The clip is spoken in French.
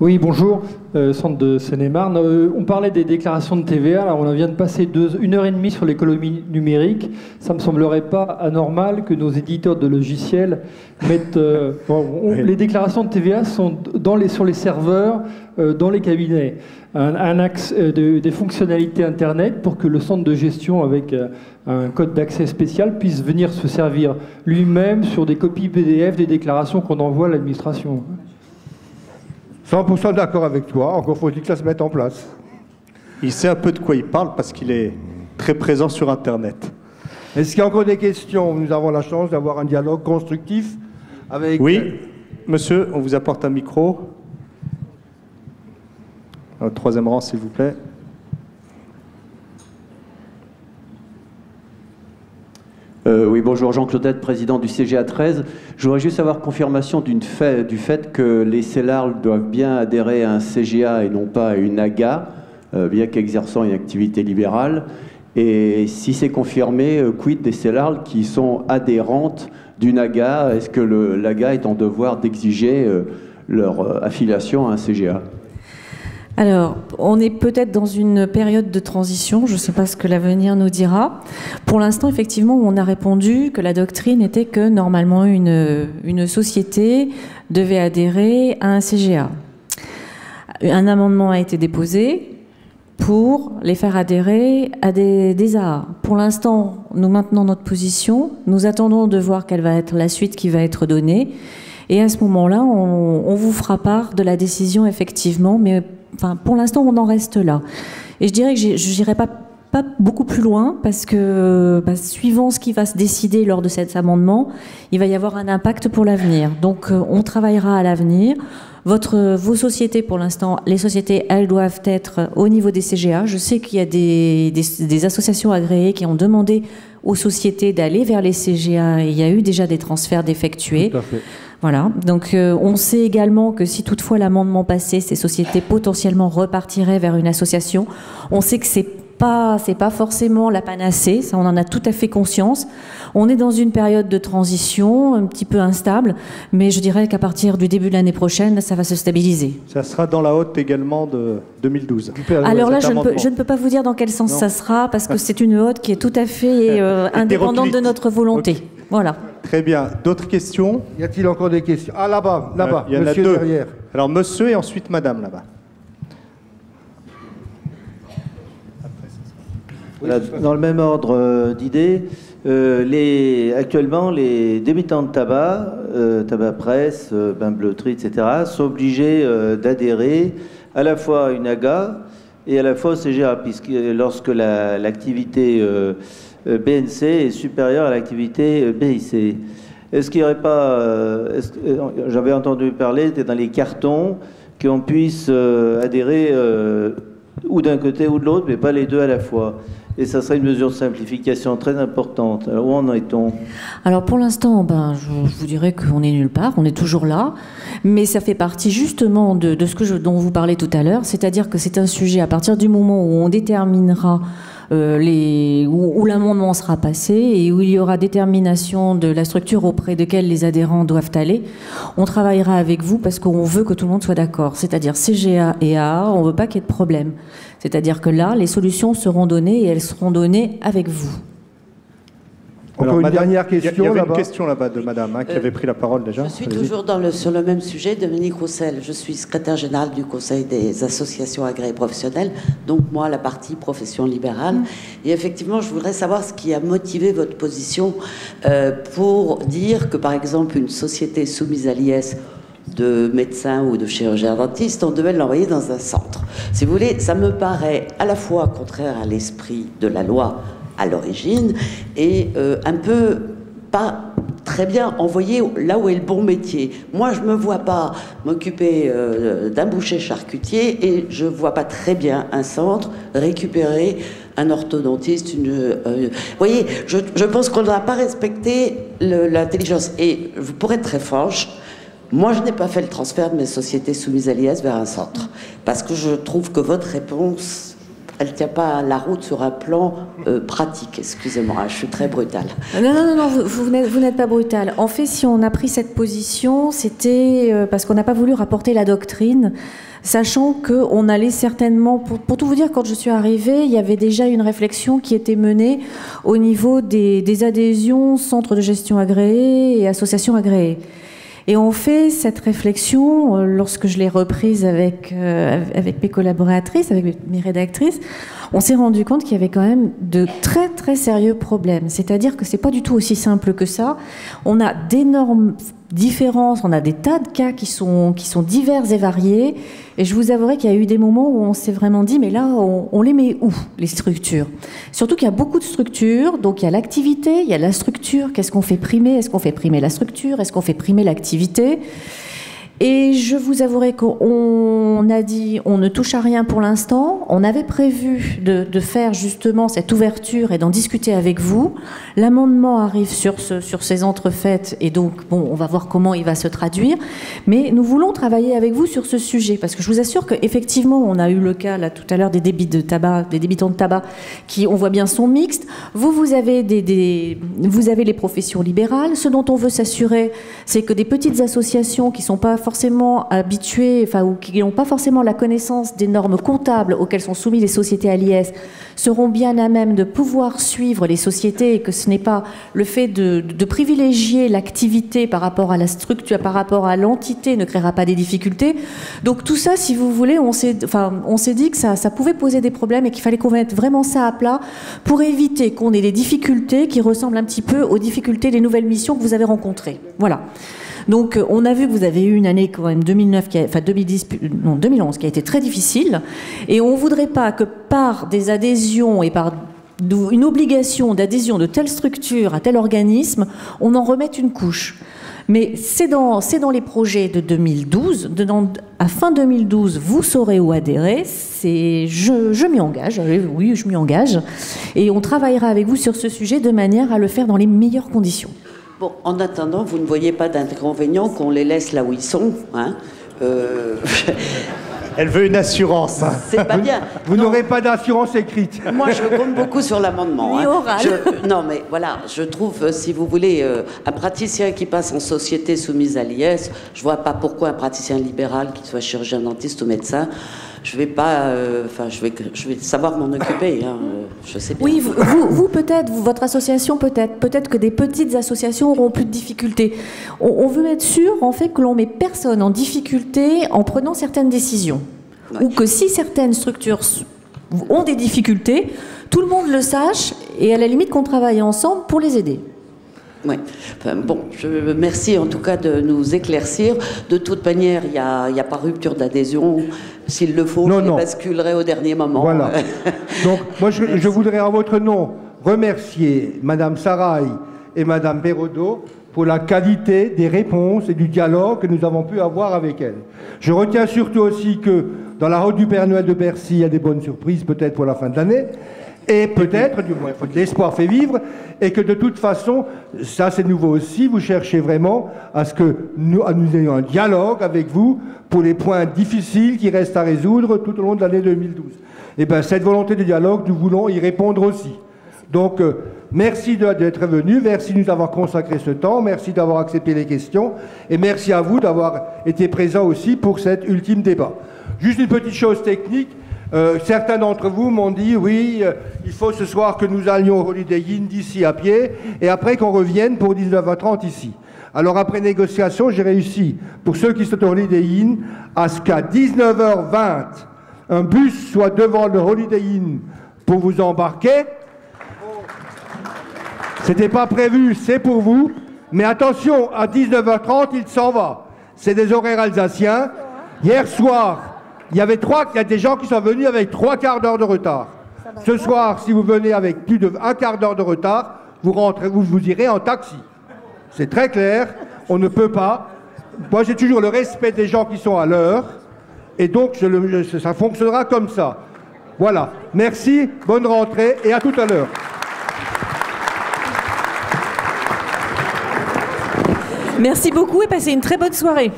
Oui, bonjour, centre de Seine-et-Marne. On parlait des déclarations de TVA, alors on vient de passer 1h30 sur l'économie numérique. Ça ne me semblerait pas anormal que nos éditeurs de logiciels mettent... les déclarations de TVA sont sur les serveurs, dans les cabinets. Un axe des fonctionnalités Internet pour que le centre de gestion avec un code d'accès spécial puisse venir se servir lui-même sur des copies PDF des déclarations qu'on envoie à l'administration. 100% d'accord avec toi, encore faut-il que ça se mette en place. Il sait un peu de quoi il parle parce qu'il est très présent sur Internet. Est-ce qu'il y a encore des questions? Nous avons la chance d'avoir un dialogue constructif avec... Oui, monsieur, on vous apporte un micro. Au troisième rang, s'il vous plaît. Oui, bonjour, Jean Claudette, président du CGA 13. Je voudrais juste avoir confirmation du fait que les CELARL doivent bien adhérer à un CGA et non pas à une AGA, bien qu'exerçant une activité libérale. Et si c'est confirmé, quid des CELARL qui sont adhérentes d'une AGA? Est-ce que l'AGA est en devoir d'exiger leur affiliation à un CGA? Alors, on est peut-être dans une période de transition, je ne sais pas ce que l'avenir nous dira. Pour l'instant, effectivement, on a répondu que la doctrine était que normalement une société devait adhérer à un CGA. Un amendement a été déposé pour les faire adhérer à des AA. Pour l'instant, nous maintenons notre position, nous attendons de voir quelle va être la suite qui va être donnée. Et à ce moment-là, on vous fera part de la décision, effectivement, mais enfin, pour l'instant, on en reste là. Et je dirais que je n'irai pas beaucoup plus loin, parce que suivant ce qui va se décider lors de cet amendement, il va y avoir un impact pour l'avenir. Donc, on travaillera à l'avenir. Vos sociétés, pour l'instant, les sociétés, elles doivent être au niveau des CGA. Je sais qu'il y a des associations agréées qui ont demandé aux sociétés d'aller vers les CGA, et il y a eu déjà des transferts d'effectués. Tout à fait. Voilà, donc on sait également que si toutefois l'amendement passait, ces sociétés potentiellement repartiraient vers une association. On sait que c'est pas forcément la panacée, ça on en a tout à fait conscience. On est dans une période de transition un petit peu instable, mais je dirais qu'à partir du début de l'année prochaine, ça va se stabiliser. Ça sera dans la hotte également de 2012. Alors là, je ne peux pas vous dire dans quel sens ça sera, parce que c'est une hotte qui est tout à fait indépendante de notre volonté. Okay. Voilà. Très bien. D'autres questions? Y a-t-il encore des questions? Ah, là-bas, il y en a monsieur deux. Derrière. Alors, monsieur et ensuite madame, là-bas. Voilà, dans le même ordre d'idées, actuellement, les débitants de tabac, tabac presse, bain bleuterie, etc., sont obligés d'adhérer à la fois à une AGA et à la fois au CGA, puisque lorsque l'activité BNC est supérieure à l'activité BIC. Est-ce qu'il n'y aurait pas... j'avais entendu parler dans les cartons qu'on puisse adhérer ou d'un côté ou de l'autre, mais pas les deux à la fois. Et ça serait une mesure de simplification très importante. Alors, où en est-on? Alors, pour l'instant, je vous dirais qu'on est nulle part, on est toujours là, mais ça fait partie justement de ce dont vous parlez tout à l'heure, c'est-à-dire que c'est un sujet, à partir du moment où on déterminera où l'amendement sera passé et où il y aura détermination de la structure auprès de laquelle les adhérents doivent aller, on travaillera avec vous parce qu'on veut que tout le monde soit d'accord. C'est-à-dire CGA et AA, on ne veut pas qu'il y ait de problème. C'est-à-dire que là, les solutions seront données et elles seront données avec vous. Encore une dernière question. Il y avait une question là-bas de madame qui avait pris la parole déjà. Je suis toujours sur le même sujet, Dominique Roussel. Je suis secrétaire générale du Conseil des associations agréées professionnelles, donc moi, la partie profession libérale. Et effectivement, je voudrais savoir ce qui a motivé votre position pour dire que, par exemple, une société soumise à l'IS de médecins ou de chirurgiens dentistes, on devait l'envoyer dans un centre. Si vous voulez, ça me paraît à la fois contraire à l'esprit de la loi à l'origine et un peu pas très bien envoyé là où est le bon métier. Moi, je ne me vois pas m'occuper d'un boucher charcutier et je ne vois pas très bien un centre récupérer un orthodontiste. Vous voyez, je pense qu'on n'a pas respecté l'intelligence. Et pour être très franche, moi, je n'ai pas fait le transfert de mes sociétés soumises à l'IS vers un centre. Parce que je trouve que votre réponse elle tient pas la route sur un plan pratique. Excusez-moi, je suis très brutale. Non, vous n'êtes pas brutal. En fait, si on a pris cette position, c'était parce qu'on n'a pas voulu rapporter la doctrine, sachant qu'on allait certainement, pour tout vous dire, quand je suis arrivée, il y avait déjà une réflexion qui était menée au niveau des adhésions, centres de gestion agréés et associations agréées. Et on fait cette réflexion, lorsque je l'ai reprise avec mes collaboratrices, avec mes rédactrices, on s'est rendu compte qu'il y avait quand même de très très sérieux problèmes. C'est-à-dire que c'est pas du tout aussi simple que ça. On a d'énormes différences, on a des tas de cas qui sont divers et variés. Et je vous avouerai qu'il y a eu des moments où on s'est vraiment dit, mais là, on les met où, les structures? Surtout qu'il y a beaucoup de structures, donc il y a l'activité, il y a la structure. Qu'est-ce qu'on fait primer? Est-ce qu'on fait primer la structure? Est-ce qu'on fait primer l'activité? Et je vous avouerai qu'on a dit on ne touche à rien pour l'instant. On avait prévu de faire justement cette ouverture et d'en discuter avec vous. L'amendement arrive sur ces entrefaites et donc bon, on va voir comment il va se traduire. Mais nous voulons travailler avec vous sur ce sujet parce que je vous assure qu'effectivement on a eu le cas là tout à l'heure des débitants de tabac qui on voit bien sont mixtes. Vous avez vous avez les professions libérales. Ce dont on veut s'assurer, c'est que des petites associations qui sont pas forcément habitués, ou qui n'ont pas forcément la connaissance des normes comptables auxquelles sont soumises les sociétés à l'IS, seront bien à même de pouvoir suivre les sociétés et que ce n'est pas le fait de privilégier l'activité par rapport à la structure, par rapport à l'entité ne créera pas des difficultés. Donc tout ça, si vous voulez, on s'est dit que ça pouvait poser des problèmes et qu'il fallait qu'on mette vraiment ça à plat pour éviter qu'on ait des difficultés qui ressemblent un petit peu aux difficultés des nouvelles missions que vous avez rencontrées. Voilà. Donc, on a vu que vous avez eu une année quand même 2011 qui a été très difficile. Et on ne voudrait pas que par des adhésions et par une obligation d'adhésion de telle structure à tel organisme, on en remette une couche. Mais c'est dans les projets de 2012. À fin 2012, vous saurez où adhérer. Je m'y engage. Oui, je m'y engage. Et on travaillera avec vous sur ce sujet de manière à le faire dans les meilleures conditions. Bon, en attendant, vous ne voyez pas d'inconvénient qu'on les laisse là où ils sont, hein Elle veut une assurance. C'est pas bien. Vous n'aurez pas d'assurance écrite. Moi, je compte beaucoup sur l'amendement. Ni oral. Non, mais voilà, je trouve, si vous voulez, un praticien qui passe en société soumise à l'IS, je vois pas pourquoi un praticien libéral, qu'il soit chirurgien, dentiste ou médecin, je vais pas, je vais savoir m'en occuper. Hein, je sais bien. Oui, vous peut-être, votre association peut-être que des petites associations auront plus de difficultés. On veut être sûr, en fait, que l'on met personne en difficulté en prenant certaines décisions, ouais. Ou que si certaines structures ont des difficultés, tout le monde le sache et à la limite qu'on travaille ensemble pour les aider. Oui. Enfin, bon, merci en tout cas de nous éclaircir. De toute manière, il n'y a pas rupture d'adhésion. S'il le faut, je basculerai au dernier moment. Voilà. Donc, moi, je voudrais en votre nom remercier Madame Saraï et Madame Perraudot pour la qualité des réponses et du dialogue que nous avons pu avoir avec elles. Je retiens surtout aussi que dans la route du Père Noël de Bercy, il y a des bonnes surprises peut-être pour la fin de l'année. Et peut-être, du moins, l'espoir fait vivre, et que de toute façon, ça c'est nouveau aussi, vous cherchez vraiment à ce que nous ayons un dialogue avec vous pour les points difficiles qui restent à résoudre tout au long de l'année 2012. Et bien cette volonté de dialogue, nous voulons y répondre aussi. Donc, merci d'être venu, merci de nous avoir consacré ce temps, merci d'avoir accepté les questions, et merci à vous d'avoir été présents aussi pour cet ultime débat. Juste une petite chose technique. Certains d'entre vous m'ont dit, oui, il faut ce soir que nous allions au Holiday Inn d'ici à pied, et après qu'on revienne pour 19h30 ici. Alors après négociation, j'ai réussi, pour ceux qui sont au Holiday Inn, à ce qu'à 19h20, un bus soit devant le Holiday Inn pour vous embarquer. C'était pas prévu, c'est pour vous, mais attention, à 19h30, il s'en va. C'est des horaires alsaciens. Hier soir, il y a des gens qui sont venus avec 3 quarts d'heure de retard. Ce soir, si vous venez avec plus de 1 quart d'heure de retard, vous irez en taxi. C'est très clair, on ne peut pas. Moi, j'ai toujours le respect des gens qui sont à l'heure, et donc ça fonctionnera comme ça. Voilà. Merci, bonne rentrée, et à tout à l'heure. Merci beaucoup et passez une très bonne soirée.